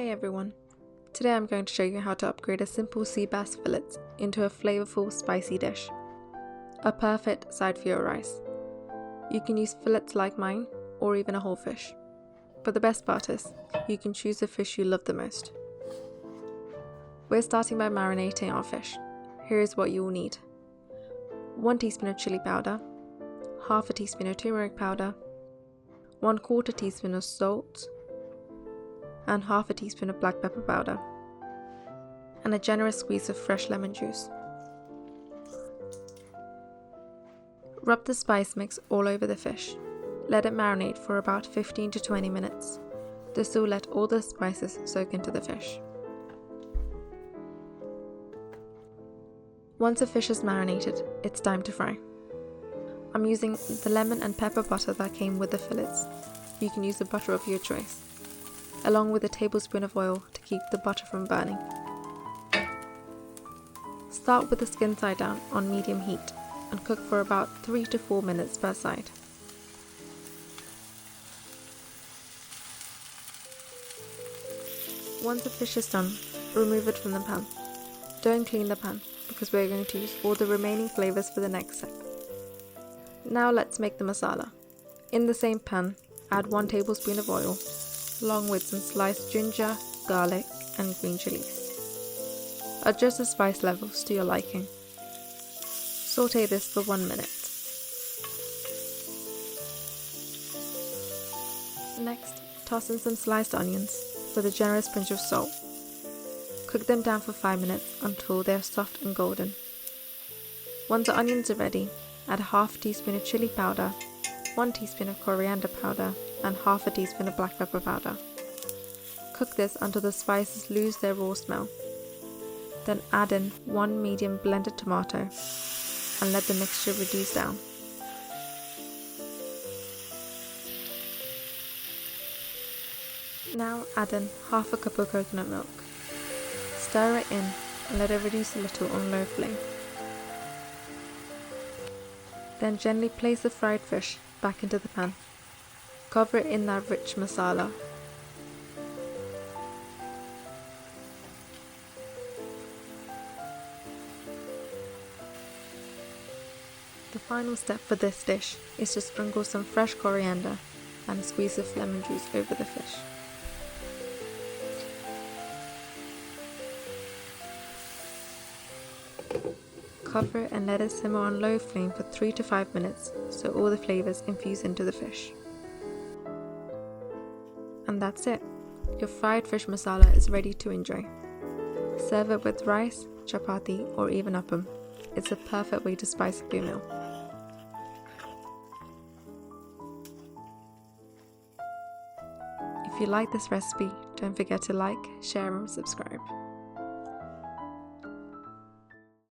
Hey everyone, today I'm going to show you how to upgrade a simple sea bass fillet into a flavorful spicy dish. A perfect side for your rice. You can use fillets like mine or even a whole fish. But the best part is, you can choose the fish you love the most. We're starting by marinating our fish. Here is what you will need. 1 teaspoon of chili powder, half a teaspoon of turmeric powder, 1/4 teaspoon of salt, and half a teaspoon of black pepper powder, and a generous squeeze of fresh lemon juice. Rub the spice mix all over the fish. Let it marinate for about 15 to 20 minutes. This will let all the spices soak into the fish. Once the fish is marinated, it's time to fry. I'm using the lemon and pepper butter that came with the fillets. You can use the butter of your choice, along with a tablespoon of oil to keep the butter from burning. Start with the skin side down on medium heat and cook for about 3 to 4 minutes per side. Once the fish is done, remove it from the pan. Don't clean the pan because we're going to use all the remaining flavors for the next step. Now let's make the masala. In the same pan, add 1 tablespoon of oil, along with some sliced ginger, garlic, and green chilies. Adjust the spice levels to your liking. Saute this for 1 minute. Next, toss in some sliced onions with a generous pinch of salt. Cook them down for 5 minutes until they are soft and golden. Once the onions are ready, add half a teaspoon of chili powder, 1 teaspoon of coriander powder, and half a teaspoon of black pepper powder. Cook this until the spices lose their raw smell. Then add in 1 medium blended tomato and let the mixture reduce down. Now add in half a cup of coconut milk. Stir it in and let it reduce a little on low flame. Then gently place the fried fish back into the pan. Cover it in that rich masala. The final step for this dish is to sprinkle some fresh coriander and a squeeze of lemon juice over the fish. Cover it and let it simmer on low flame for 3 to 5 minutes so all the flavors infuse into the fish. And that's it. Your fried fish masala is ready to enjoy. Serve it with rice, chapati, or even appam. It's a perfect way to spice up your meal. If you like this recipe, don't forget to like, share and subscribe.